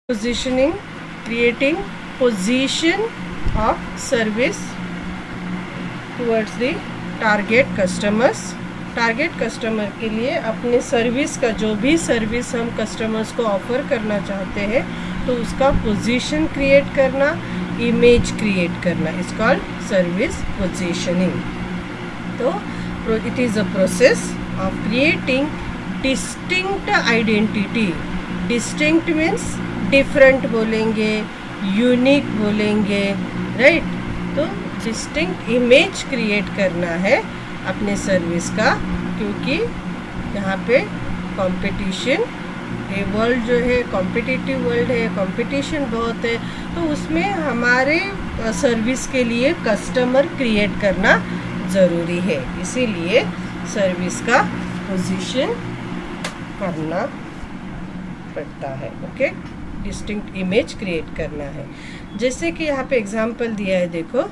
Positioning, creating position of service towards the target customers. Target customer के लिए अपने service का जो भी सर्विस हम कस्टमर्स को ऑफर करना चाहते हैं तो उसका पोजीशन क्रिएट करना, इमेज क्रिएट करना, इज कॉल्ड सर्विस पोजीशनिंग. तो it is a process of creating distinct identity. Distinct means different बोलेंगे, यूनिक बोलेंगे, राइट. तो डिस्टिंक्ट इमेज क्रिएट करना है अपने सर्विस का, क्योंकि यहाँ पे कंपटीशन, ये वर्ल्ड जो है कॉम्पिटिटिव वर्ल्ड है, कंपटीशन बहुत है, तो उसमें hमारे सर्विस के लिए कस्टमर क्रिएट करना ज़रूरी है. इसीलिए सर्विस का पोजीशन करना पड़ता है. ओके, डिस्टिंक्ट इमेज क्रिएट करना है. जैसे कि यहाँ पे एग्जांपल दिया है, देखो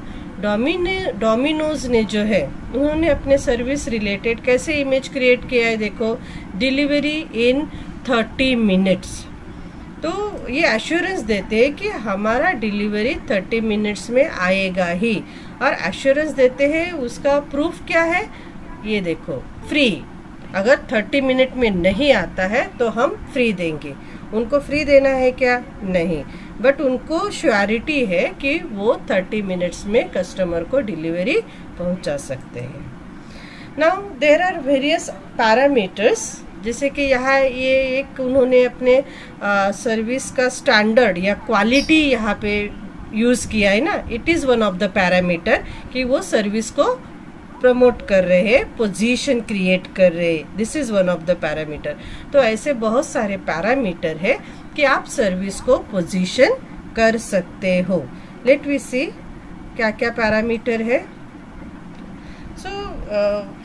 डोमिनोज ने जो है उन्होंने अपने सर्विस रिलेटेड कैसे इमेज क्रिएट किया है. देखो, डिलीवरी इन 30 मिनट्स. तो ये एश्योरेंस देते हैं कि हमारा डिलीवरी 30 मिनट्स में आएगा ही, और एश्योरेंस देते हैं उसका प्रूफ क्या है, ये देखो, फ्री. अगर 30 मिनट में नहीं आता है तो हम फ्री देंगे. उनको फ्री देना है क्या? नहीं, बट उनको श्योरिटी है कि वो 30 मिनट्स में कस्टमर को डिलीवरी पहुंचा सकते हैं. Now there are various parameters. जैसे कि यहाँ ये एक उन्होंने अपने सर्विस का स्टैंडर्ड या क्वालिटी यहाँ पे यूज़ किया है ना. It is one of the parameter कि वो सर्विस को प्रमोट कर रहे हैं, पोजीशन क्रिएट कर रहे हैं. This is one of the parameter. तो ऐसे बहुत सारे पैरामीटर है कि आप सर्विस को पोजीशन कर सकते हो. लेट वी सी क्या क्या पैरामीटर है. So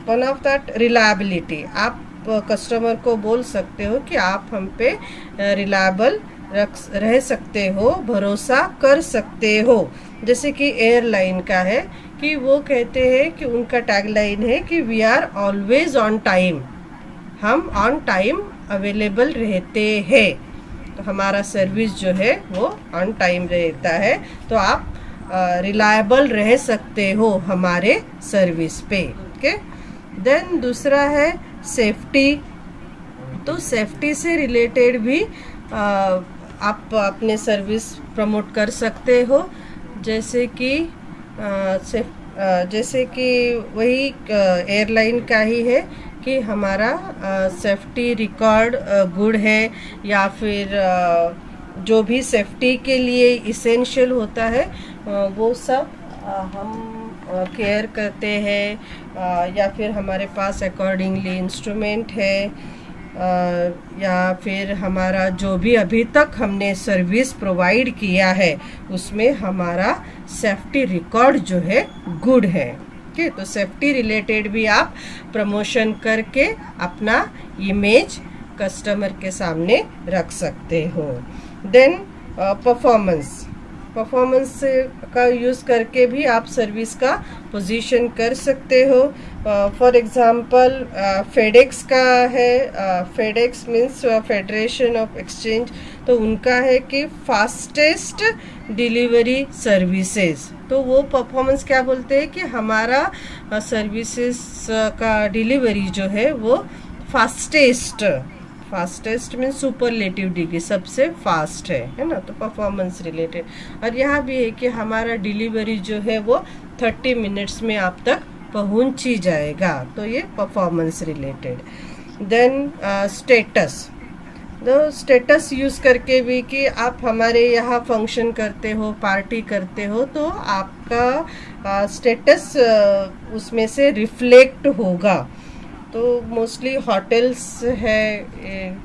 one of that reliability. आप कस्टमर को बोल सकते हो कि आप हम पे रिलायबल रह सकते हो, भरोसा कर सकते हो. जैसे कि एयरलाइन का है कि वो कहते हैं कि उनका टैगलाइन है कि we are always on time. हम ऑन टाइम अवेलेबल रहते हैं. तो हमारा सर्विस जो है वो ऑन टाइम रहता है, तो आप रिलायबल रह सकते हो हमारे सर्विस पे. ओके. देन दूसरा है सेफ्टी. तो सेफ्टी से रिलेटेड भी आप अपने सर्विस प्रमोट कर सकते हो. जैसे कि वही एयरलाइन का ही है कि हमारा सेफ्टी रिकॉर्ड गुड है, या फिर जो भी सेफ्टी के लिए इसेंशियल होता है वो सब हम केयर करते हैं, या फिर हमारे पास अकॉर्डिंगली इंस्ट्रूमेंट है, या फिर हमारा जो भी अभी तक हमने सर्विस प्रोवाइड किया है उसमें हमारा सेफ्टी रिकॉर्ड जो है गुड है. ठीक, तो सेफ्टी रिलेटेड भी आप प्रमोशन करके अपना इमेज कस्टमर के सामने रख सकते हो. देन परफॉर्मेंस का यूज़ करके भी आप सर्विस का पोजीशन कर सकते हो. फॉर एग्जांपल फेडेक्स का है. FedEx means federation of exchange. तो उनका है कि फास्टेस्ट डिलीवरी सर्विसेज. तो वो परफॉर्मेंस क्या बोलते हैं कि हमारा सर्विसेज का डिलीवरी जो है वो फास्टेस्ट मीन्स सुपरलेटिव डिग्री, सबसे फास्ट है ना. तो परफॉर्मेंस रिलेटेड. और यहाँ भी है कि हमारा डिलीवरी जो है वो 30 मिनट्स में आप तक पहुँच ही जाएगा. तो ये परफॉर्मेंस रिलेटेड. Then status. तो स्टेटस यूज़ करके भी कि आप हमारे यहाँ फंक्शन करते हो, पार्टी करते हो, तो आपका स्टेटस उसमें से रिफ्लेक्ट होगा. तो मोस्टली होटल्स है,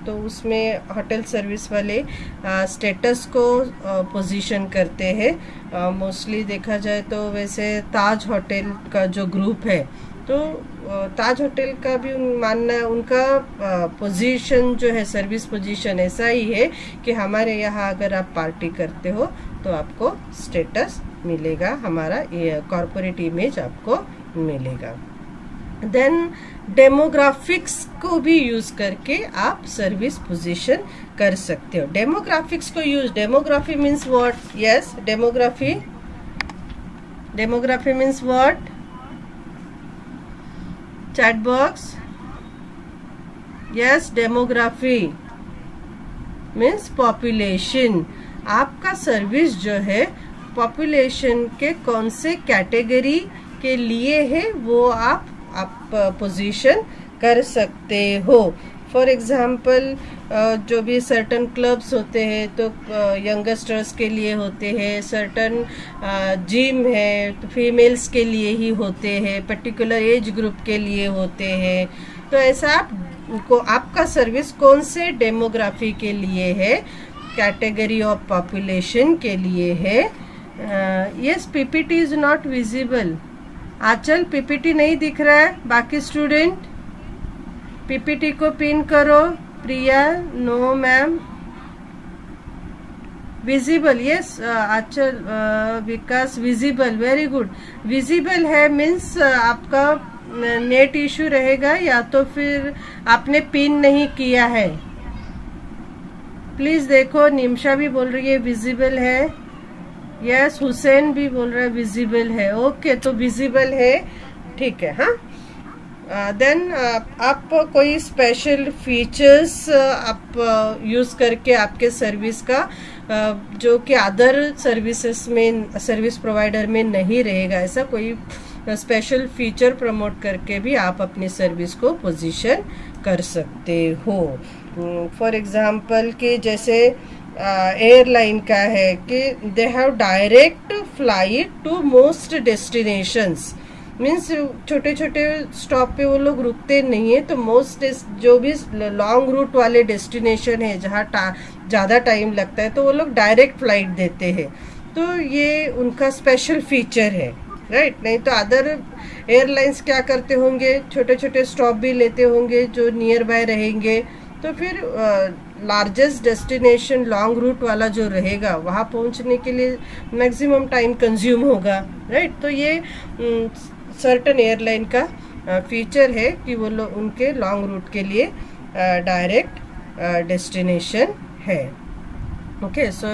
तो उसमें होटल सर्विस वाले स्टेटस को पोजीशन करते हैं. मोस्टली देखा जाए तो वैसे ताज होटल का जो ग्रुप है, तो ताज होटल का भी मानना है, उनका पोजीशन जो है, सर्विस पोजीशन ऐसा ही है कि हमारे यहाँ अगर आप पार्टी करते हो तो आपको स्टेटस मिलेगा, हमारा कॉर्पोरेट इमेज आपको मिलेगा. देन डेमोग्राफिक्स को भी यूज करके आप सर्विस पोजीशन कर सकते हो। डेमोग्राफिक्स को use, demography means what? Yes, demography means what? Chat box. Yes, demography means population. आपका सर्विस जो है पॉपुलेशन के कौन से कैटेगरी के लिए है वो आप पोजीशन कर सकते हो। फॉर एग्जाम्पल जो भी सर्टन क्लब्स होते हैं तो यंगस्टर्स के लिए होते हैं, सर्टन जिम है तो फीमेल्स के लिए ही होते हैं, पर्टिकुलर एज ग्रुप के लिए होते हैं। तो ऐसा आपका सर्विस कौन से डेमोग्राफी के लिए है, कैटेगरी ऑफ पॉपुलेशन के लिए है। Yes, PPT is not visible. Aanchal, PPT नहीं दिख रहा है। बाकी स्टूडेंट पीपीटी को पिन करो। प्रिया, नो मैम। विजिबल, यस आंचल, विकास, विजिबल, वेरी गुड। विजिबल है मीन्स आपका नेट इशू रहेगा या तो फिर आपने पिन नहीं किया है। प्लीज देखो, निमिषा भी बोल रही है विजिबल है। यस, हुसैन भी बोल रहा है विजिबल है। ओके, तो विजिबल है, ठीक है। हाँ, देन आप कोई स्पेशल फीचर्स आप यूज करके आपके सर्विस का जो कि अदर सर्विसेज में, सर्विस प्रोवाइडर में नहीं रहेगा, ऐसा कोई स्पेशल फीचर प्रमोट करके भी आप अपनी सर्विस को पोजीशन कर सकते हो। फॉर एग्जांपल कि जैसे एयरलाइन का है कि they have direct flight to most destinations, means छोटे छोटे स्टॉप पे वो लोग रुकते नहीं है। तो मोस्ट जो भी लॉन्ग रूट वाले डेस्टिनेशन है जहाँ ज़्यादा टाइम लगता है तो वो लोग डायरेक्ट फ्लाइट देते हैं। तो ये उनका स्पेशल फीचर है, राइट। नहीं तो अदर एयरलाइंस क्या करते होंगे, छोटे छोटे स्टॉप भी लेते होंगे जो नियर बाय रहेंगे। तो फिर लार्जेस्ट डेस्टिनेशन लॉन्ग रूट वाला जो रहेगा वहाँ पहुँचने के लिए मैक्सिमम टाइम कंज्यूम होगा, राइट। तो ये सर्टन एयरलाइन का फीचर है कि वो लोग उनके लॉन्ग रूट के लिए डायरेक्ट डेस्टिनेशन है। ओके, सो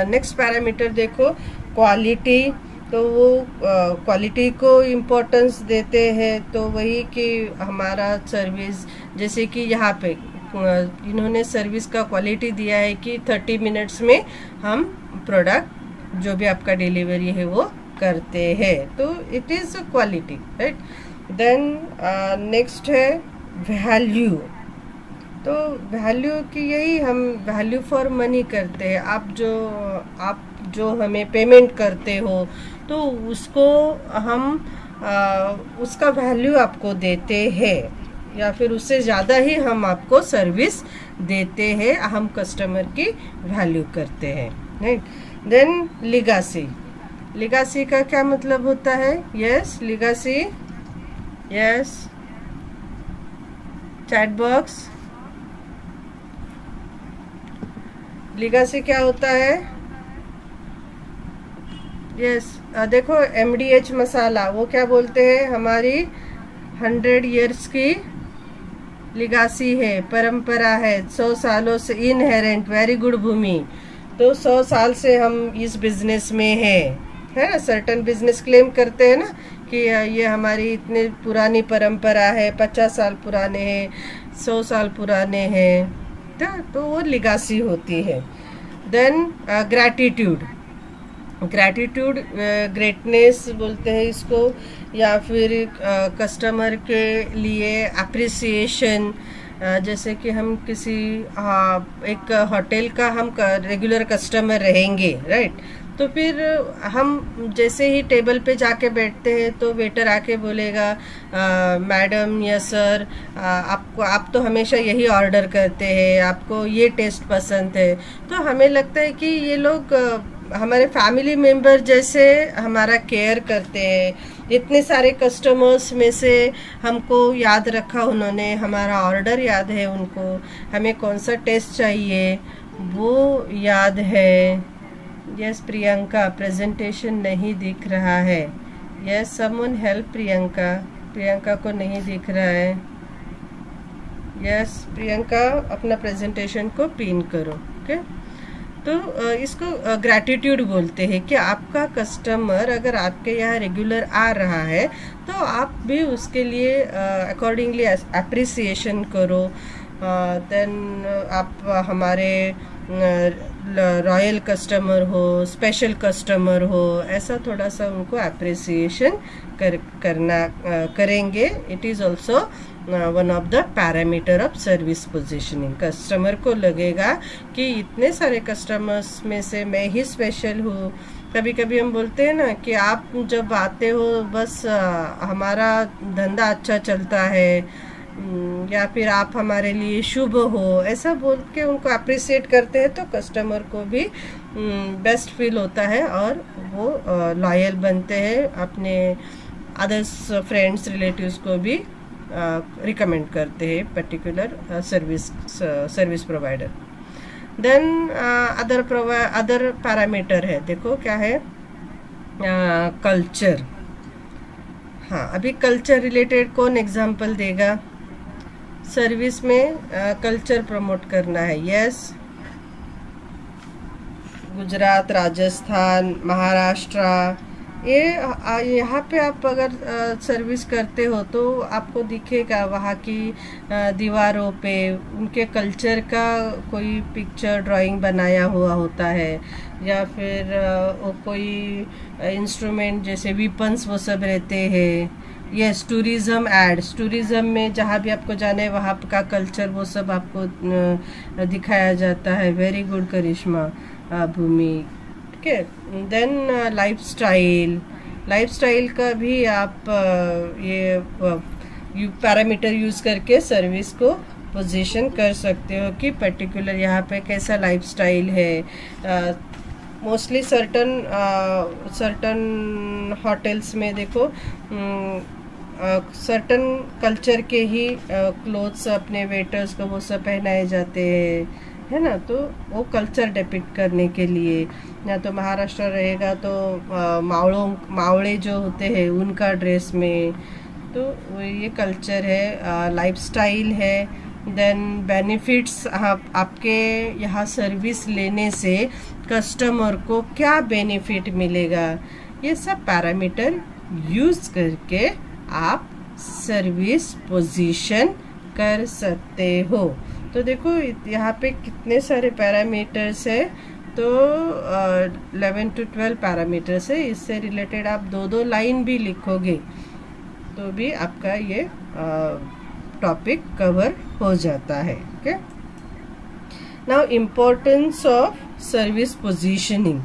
नेक्स्ट पैरामीटर देखो, क्वालिटी। तो वो क्वालिटी को इम्पोर्टेंस देते हैं। तो वही कि हमारा सर्विस, जैसे कि यहाँ पे इन्होंने सर्विस का क्वालिटी दिया है कि 30 मिनट्स में हम प्रोडक्ट जो भी आपका डिलीवरी है वो करते हैं। तो it is quality, right. Then next है वैल्यू। तो वैल्यू की यही हम वैल्यू फॉर मनी करते हैं। आप जो हमें पेमेंट करते हो तो उसको हम उसका वैल्यू आपको देते हैं या फिर उससे ज़्यादा ही हम आपको सर्विस देते हैं, हम कस्टमर की वैल्यू करते हैं, राइट। देन लीगासी। लीगासी का क्या मतलब होता है? Yes, legacy, yes, chat box. Legacy क्या होता है? यस, देखो MDH मसाला, वो क्या बोलते हैं, हमारी 100 इयर्स की लीगासी है, परंपरा है, 100 सालों से इनहेरेंट। वेरी गुड भूमि। तो 100 साल से हम इस बिजनेस में है ना। सर्टन बिजनेस क्लेम करते हैं ना कि ये हमारी इतनी पुरानी परंपरा है, 50 साल पुराने हैं, 100 साल पुराने हैं। तो वो लीगासी होती है। Then gratitude. ग्रैटिट्यूड, ग्रेटनेस बोलते हैं इसको, या फिर कस्टमर के लिए अप्रिसिएशन। जैसे कि हम किसी एक होटल का हम रेगुलर कस्टमर रहेंगे, राइट। तो फिर हम जैसे ही टेबल पे जाके बैठते हैं तो वेटर आके बोलेगा मैडम या सर, आप तो हमेशा यही ऑर्डर करते हैं, आपको ये टेस्ट पसंद है। तो हमें लगता है कि ये लोग हमारे फैमिली मेंबर जैसे हमारा केयर करते हैं। इतने सारे कस्टमर्स में से हमको याद रखा उन्होंने, हमारा ऑर्डर याद है उनको, हमें कौन सा टेस्ट चाहिए वो याद है। यस प्रियंका, प्रेजेंटेशन नहीं दिख रहा है। Yes, someone help Priyanka. Priyanka को नहीं दिख रहा है। यस प्रियंका, अपना प्रेजेंटेशन को पिन करो। ओके, तो इसको ग्रैटिट्यूड बोलते हैं कि आपका कस्टमर अगर आपके यहाँ रेगुलर आ रहा है तो आप भी उसके लिए अकॉर्डिंगली अप्रिसिएशन करो। देन आप हमारे रॉयल कस्टमर हो, स्पेशल कस्टमर हो, ऐसा थोड़ा सा उनको अप्रिसिएशन करेंगे। It is also one of the parameter of service positioning. Customer को लगेगा कि इतने सारे कस्टमर्स में से मैं ही स्पेशल हूँ। कभी कभी हम बोलते हैं ना कि आप जब आते हो बस हमारा धंधा अच्छा चलता है, या फिर आप हमारे लिए शुभ हो, ऐसा बोल के उनको अप्रिशिएट करते हैं तो कस्टमर को भी बेस्ट फील होता है और वो लॉयल बनते हैं, अपने अदर्स फ्रेंड्स रिलेटिव्स को भी रिकमेंड करते हैं particular service provider. Then other parameter है, देखो क्या है, कल्चर। हाँ, अभी कल्चर रिलेटेड कौन एग्जांपल देगा? सर्विस में कल्चर प्रमोट करना है। यस, गुजरात, राजस्थान, महाराष्ट्र, ये यहाँ पे आप अगर सर्विस करते हो तो आपको दिखेगा वहाँ की दीवारों पे उनके कल्चर का कोई पिक्चर ड्राइंग बनाया हुआ होता है, या फिर कोई इंस्ट्रूमेंट जैसे वीपन्स वो सब रहते हैं। यस, टूरिज्म एड्स, टूरिज्म में जहाँ भी आपको जाना है वहाँ का कल्चर वो सब आपको दिखाया जाता है। वेरी गुड करिश्मा, भूमि। ठीक है, देन लाइफस्टाइल का भी आप ये पैरामीटर यूज करके सर्विस को पोजीशन कर सकते हो कि पर्टिकुलर यहाँ पे कैसा लाइफस्टाइल है। मोस्टली सर्टन होटल्स में देखो सर्टन कल्चर के ही क्लोथ्स अपने वेटर्स को वो सब पहनाए जाते हैं, है ना, तो वो कल्चर डिपिक्ट करने के लिए। या तो महाराष्ट्र रहेगा तो मावड़े जो होते हैं उनका ड्रेस में, तो ये कल्चर है। लाइफस्टाइल है। देन बेनिफिट्स, आपके यहाँ सर्विस लेने से कस्टमर को क्या बेनिफिट मिलेगा, ये सब पैरामीटर यूज करके आप सर्विस पोजीशन कर सकते हो। तो देखो यहाँ पे कितने सारे पैरामीटर्स है, तो 11 to 12 पैरामीटर्स है। इससे रिलेटेड आप दो लाइन भी लिखोगे तो भी आपका ये टॉपिक कवर हो जाता है। Okay, now importance of service positioning.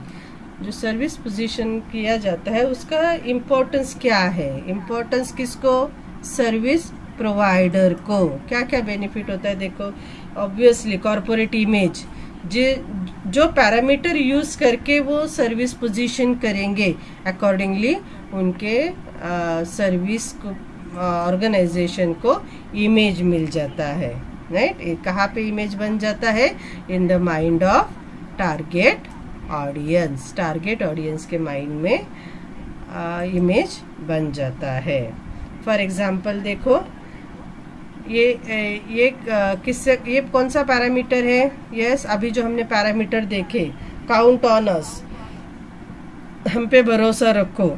जो सर्विस पोजीशन किया जाता है उसका इम्पोर्टेंस क्या है? इम्पोर्टेंस किसको? सर्विस प्रोवाइडर को। क्या क्या बेनिफिट होता है देखो। ऑब्वियसली कॉर्पोरेट इमेज, जो पैरामीटर यूज करके वो सर्विस पोजीशन करेंगे अकॉर्डिंगली उनके सर्विस को ऑर्गेनाइजेशन को इमेज मिल जाता है, राइट। कहाँ पे इमेज बन जाता है? इन the mind of target audience. Target audience के माइंड में इमेज बन जाता है। फॉर एग्जाम्पल देखो, ये कौन सा पैरामीटर है? यस, अभी जो हमने पैरामीटर देखे, काउंट ऑन अस, हम पे भरोसा रखो,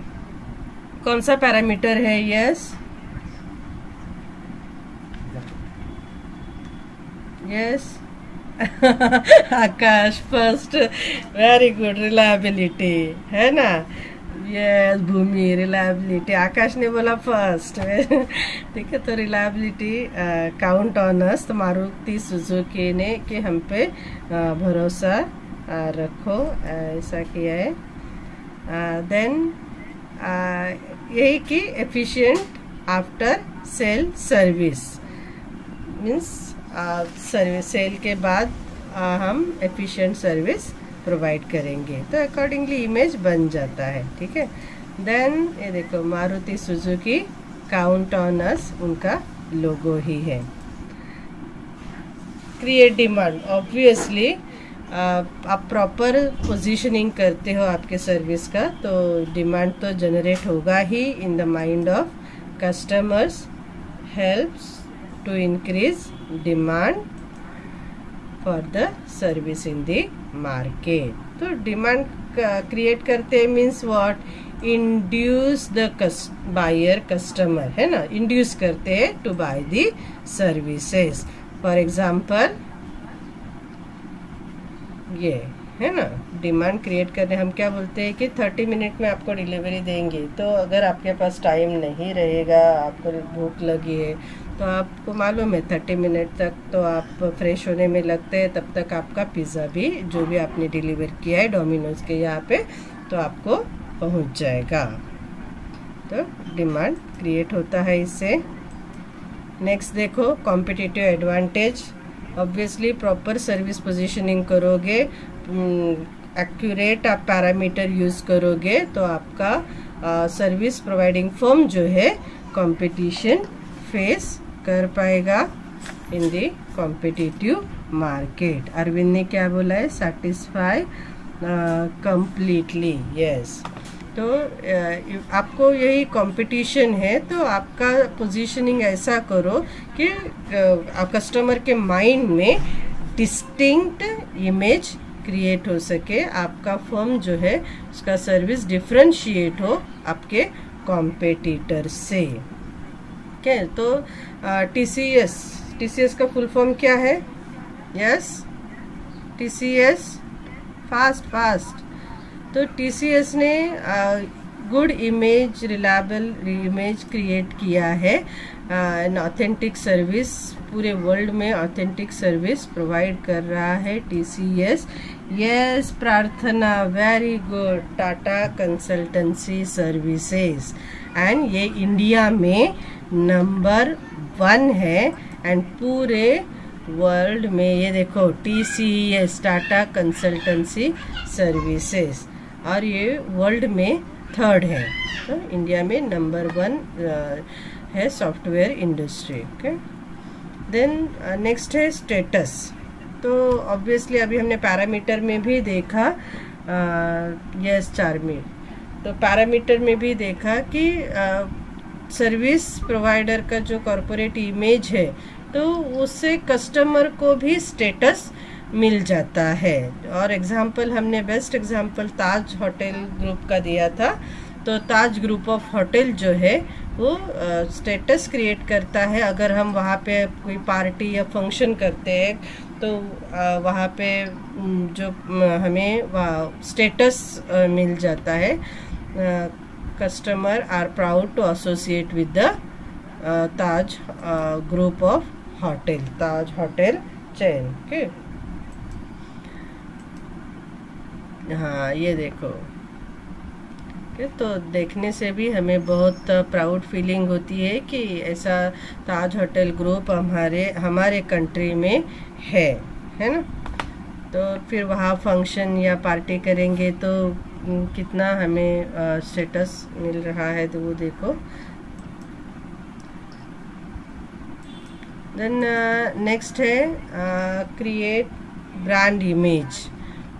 कौन सा पैरामीटर है? यस यस आकाश फर्स्ट, वेरी गुड। रिलायबिलिटी है ना? यस भूमि, रिलायबिलिटी, आकाश ने बोला फर्स्ट। ठीक है, तो रिलायबिलिटी, काउंट ऑन अस, तो मारुति सुजुकी ने कि हम पे भरोसा रखो, ऐसा किया है। देन यही कि efficient after sale service, means service sale के बाद हम एफिशिएंट सर्विस प्रोवाइड करेंगे, तो अकॉर्डिंगली इमेज बन जाता है। ठीक है, देन ये देखो Maruti Suzuki, count on us उनका लोगो ही है। क्रिएट डिमांड, ऑब्वियसली आप प्रॉपर पोजीशनिंग करते हो आपके सर्विस का, तो डिमांड तो जनरेट होगा ही in the mind of customers helps to increase demand for the service in the market. तो डिमांड क्रिएट करते means what, induce the buyer customer, है ना, इंड्यूस करते हैं to buy the services. For example ये है ना, डिमांड क्रिएट करने हम क्या बोलते हैं कि 30 मिनट में आपको डिलीवरी देंगे. तो अगर आपके पास टाइम नहीं रहेगा, आपको भूख लगी है, तो आपको मालूम है 30 मिनट तक तो आप फ्रेश होने में लगते हैं, तब तक आपका पिज़्ज़ा भी जो भी आपने डिलीवर किया है डोमिनोज के यहाँ पे, तो आपको पहुँच जाएगा. तो डिमांड क्रिएट होता है इससे. नेक्स्ट देखो, competitive advantage. Obviously proper service positioning करोगे, एक्यूरेट आप पैरामीटर यूज़ करोगे, तो आपका सर्विस प्रोवाइडिंग फर्म जो है कंपटीशन फेस कर पाएगा in the competitive market. Arvind ने क्या बोला है, सेटिस्फाई कंप्लीटली. यस, तो आपको यही कंपटीशन है, तो आपका पोजीशनिंग ऐसा करो कि कस्टमर के माइंड में डिस्टिंक्ट इमेज क्रिएट हो सके, आपका फर्म जो है उसका सर्विस डिफरेंशिएट हो आपके कॉम्पिटिटर से. ओके, तो टीसीएस का फुल फॉर्म क्या है? Yes, TCS, fast. तो टीसीएस ने good image, reliable image create किया है, एन ऑथेंटिक सर्विस, पूरे वर्ल्ड में ऑथेंटिक सर्विस प्रोवाइड कर रहा है टीसीएस. यस प्रार्थना, very good. Tata consultancy services, and ये इंडिया में नंबर 1 है, एंड पूरे वर्ल्ड में ये देखो टीसीएस, टाटा कंसल्टेंसी सर्विसेज, और ये वर्ल्ड में 3rd है. तो इंडिया में नंबर 1 है software industry. Okay, then next है स्टेटस. तो ऑब्वियसली अभी हमने पैरामीटर में भी देखा, यस चार्मी, तो पैरामीटर में भी देखा कि सर्विस प्रोवाइडर का जो कॉरपोरेट इमेज है, तो उससे कस्टमर को भी स्टेटस मिल जाता है. और एग्जाम्पल हमने बेस्ट एग्जाम्पल ताज होटल ग्रुप का दिया था. तो ताज ग्रुप ऑफ होटल जो है वो स्टेटस क्रिएट करता है. अगर हम वहाँ पे कोई पार्टी या फंक्शन करते हैं, तो वहाँ पे जो हमें स्टेटस मिल जाता है. Customer are proud to associate with the Taj group of hotel, Taj hotel chain. Okay, हाँ ये देखो, तो देखने से भी हमें बहुत प्राउड फीलिंग होती है कि ऐसा ताज होटल ग्रुप हमारे कंट्री में है ना. तो फिर वहाँ फंक्शन या पार्टी करेंगे तो कितना हमें स्टेटस मिल रहा है, तो वो देखो. देन नेक्स्ट है क्रिएट ब्रांड इमेज.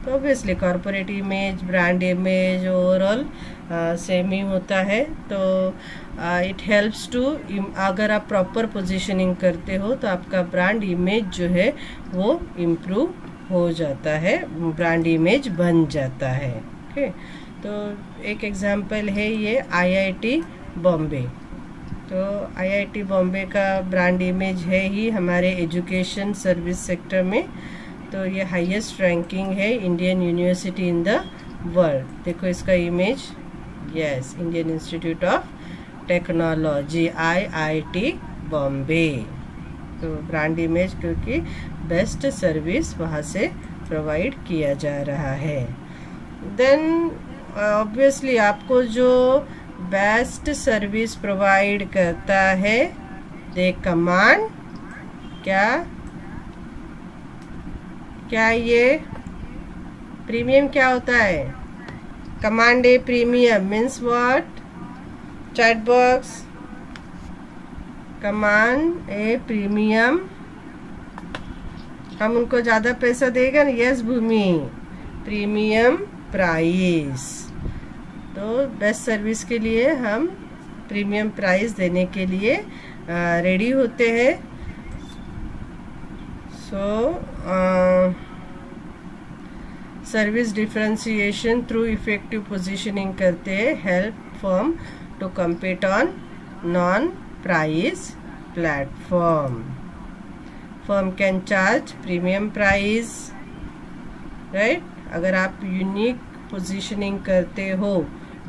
तो obviously corporate image, brand image overall same ही होता है. तो इट हेल्प्स टू, अगर आप प्रॉपर पोजीशनिंग करते हो तो आपका ब्रांड इमेज जो है वो इम्प्रूव हो जाता है, ब्रांड इमेज बन जाता है. ओके, तो एक एग्जांपल है ये आईआईटी बॉम्बे. तो आईआईटी बॉम्बे का ब्रांड इमेज है ही हमारे एजुकेशन सर्विस सेक्टर में. तो ये हाईएस्ट रैंकिंग है Indian university in the world. देखो इसका image, yes, Indian institute of technology, IIT Bombay. तो ब्रांड इमेज, क्योंकि बेस्ट सर्विस वहाँ से प्रोवाइड किया जा रहा है. देन ऑब्वियसली आपको जो बेस्ट सर्विस प्रोवाइड करता है, दे कमांड क्या ये प्रीमियम क्या होता है? Command A premium means what? Chat box, command A premium, हम उनको ज़्यादा पैसा देगा ना. यस भूमि, प्रीमियम प्राइस. तो बेस्ट सर्विस के लिए हम प्रीमियम प्राइस देने के लिए रेडी होते हैं। Service differentiation through effective positioning करते हैं, help firm to compete on non price platform. Firm can charge premium price, right. अगर आप यूनिक पोजीशनिंग करते हो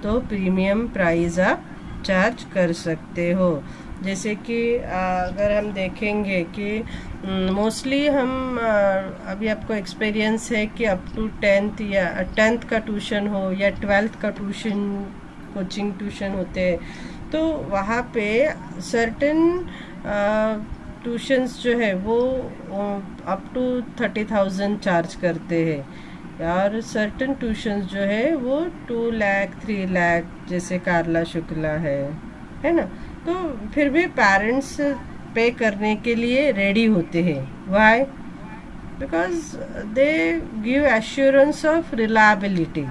तो प्रीमियम प्राइस आप चार्ज कर सकते हो। जैसे कि अगर हम देखेंगे कि मोस्टली हम अभी आपको एक्सपीरियंस है कि अप टू 10th या 10th का ट्यूशन हो या 12th का ट्यूशन, कोचिंग ट्यूशन होते हैं, तो वहाँ पे सर्टेन ट्यूशन्स जो है वो अप टू 30,000 चार्ज करते हैं, और सर्टेन ट्यूशन्स जो है वो 2 लाख 3 लाख, जैसे कार्ला शुक्ला है ना। तो फिर भी पेरेंट्स पे करने के लिए रेडी होते हैं। Why? Because they give assurance of reliability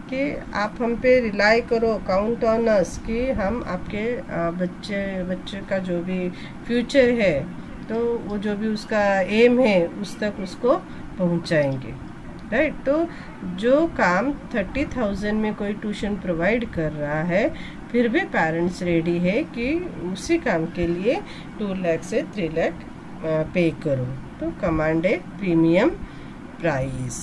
कि आप हम पे रिलाई करो, काउंट ऑन अस, कि हम आपके बच्चे का जो भी फ्यूचर है तो वो जो भी उसका एम है उस तक उसको पहुंचाएंगे, राइट। तो जो काम 30,000 में कोई ट्यूशन प्रोवाइड कर रहा है, फिर भी पेरेंट्स रेडी है कि उसी काम के लिए 2 लाख से 3 लाख पे करो, तो कमांड ए प्रीमियम प्राइस।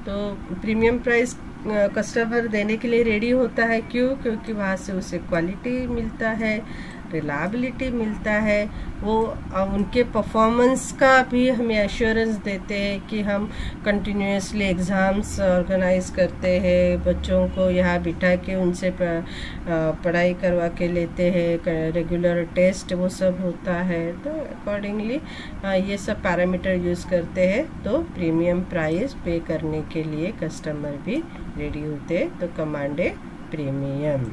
तो प्रीमियम प्राइस कस्टमर देने के लिए रेडी होता है, क्यों? क्योंकि वहाँ से उसे क्वालिटी मिलता है, रिलायबिलिटी मिलता है, वो उनके परफॉर्मेंस का भी हमें एश्योरेंस देते हैं कि हम कंटिन्यूसली एग्ज़ाम्स ऑर्गेनाइज करते हैं, बच्चों को यहाँ बिठा के उनसे पढ़ाई करवा के लेते हैं, रेगुलर टेस्ट वो सब होता है। तो अकॉर्डिंगली ये सब पैरामीटर यूज़ करते हैं, तो प्रीमियम प्राइस पे करने के लिए कस्टमर भी रेडी होते हैं, तो कमांड ए प्रीमियम।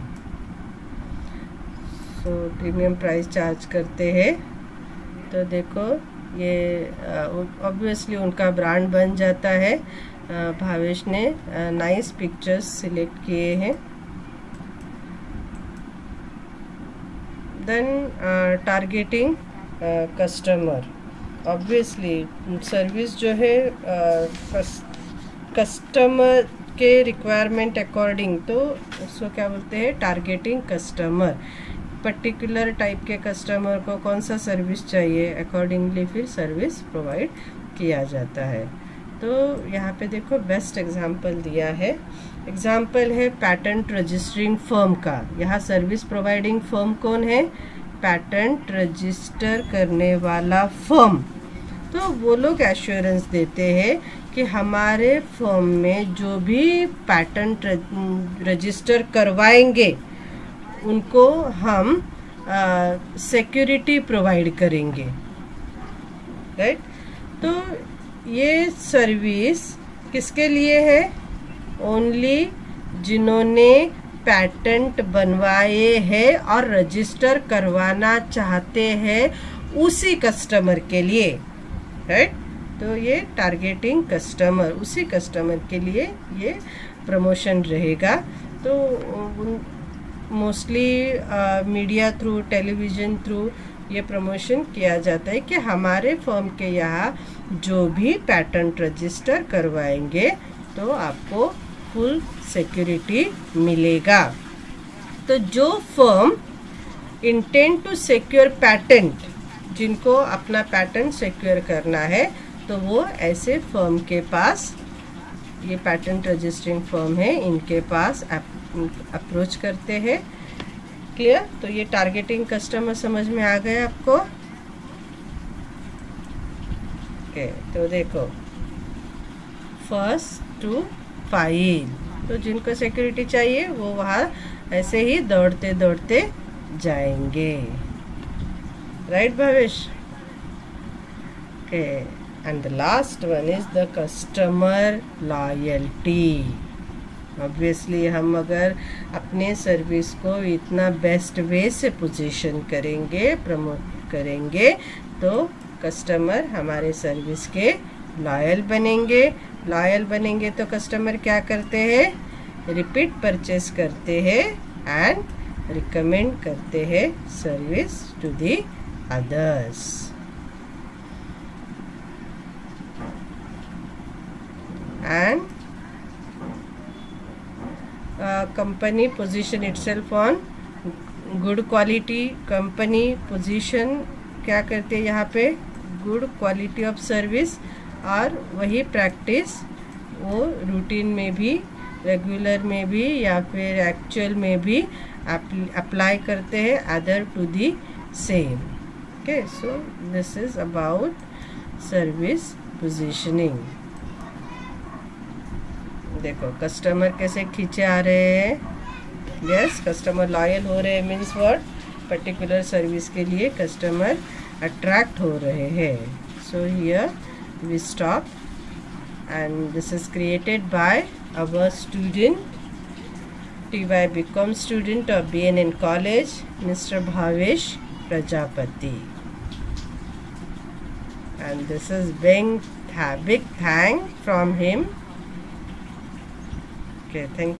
सो प्रीमियम प्राइस चार्ज करते हैं। तो देखो ये ऑब्वियसली उनका ब्रांड बन जाता है। भावेश ने नाइस पिक्चर्स सिलेक्ट किए हैं। Then targeting customer, obviously service जो है कस्टमर के रिक्वायरमेंट अकॉर्डिंग, तो उसको क्या बोलते हैं? Targeting customer. पर्टिकुलर टाइप के कस्टमर को कौन सा सर्विस चाहिए, अकॉर्डिंगली फिर सर्विस प्रोवाइड किया जाता है। तो यहाँ पे देखो बेस्ट एग्जांपल दिया है। एग्जांपल है पैटेंट रजिस्टरिंग फर्म का। यहाँ सर्विस प्रोवाइडिंग फर्म कौन है? पैटेंट रजिस्टर करने वाला फर्म। तो वो लोग एश्योरेंस देते हैं कि हमारे फर्म में जो भी पैटेंट रजिस्टर करवाएंगे उनको हम सिक्योरिटी प्रोवाइड करेंगे, राइट। तो ये सर्विस किसके लिए है? ओनली जिन्होंने पैटेंट बनवाए हैं और रजिस्टर करवाना चाहते हैं उसी कस्टमर के लिए, राइट। तो ये टारगेटिंग कस्टमर, उसी कस्टमर के लिए ये प्रमोशन रहेगा। तो mostly media through, television through ये प्रमोशन किया जाता है कि हमारे फर्म के यहाँ जो भी पैटेंट रजिस्टर करवाएंगे तो आपको फुल सिक्योरिटी मिलेगा। तो जो firm intent to secure patent, जिनको अपना पैटेंट सिक्योर करना है, तो वो ऐसे फर्म के पास, ये पैटेंट रजिस्टरिंग फर्म है, इनके पास अप्रोच करते हैं। क्लियर? तो ये टारगेटिंग कस्टमर समझ में आ गया आपको? ओके, तो देखो फर्स्ट टू फाइल, तो जिनको सिक्योरिटी चाहिए वो वहाँ ऐसे ही दौड़ते दौड़ते जाएंगे, right Bhavesh? Okay, and the last one is the customer loyalty. Obviously हम अगर अपने सर्विस को इतना बेस्ट वे से पोजीशन करेंगे, प्रमोट करेंगे, तो कस्टमर हमारे सर्विस के लॉयल बनेंगे। लॉयल बनेंगे तो कस्टमर क्या करते हैं? रिपीट परचेस करते हैं एंड रिकमेंड करते हैं service to the others. And company position itself on good quality. Company position क्या करते हैं यहाँ पे, गुड क्वालिटी ऑफ सर्विस, और वही प्रैक्टिस वो रूटीन में भी, रेगुलर में भी या फिर एक्चुअल में भी अप्लाई करते हैं other to the same. Okay, so this is about service positioning. देखो कस्टमर कैसे खींचे आ रहे हैं। यस, कस्टमर लॉयल हो रहे हैं मीन्स व्हाट, पर्टिकुलर सर्विस के लिए कस्टमर अट्रैक्ट हो रहे हैं। So here we stop and this is created by our student, TY BCom student of BNN College, Mr. Bhavesh Prajapati, and this is big thank from him. Okay, thank you.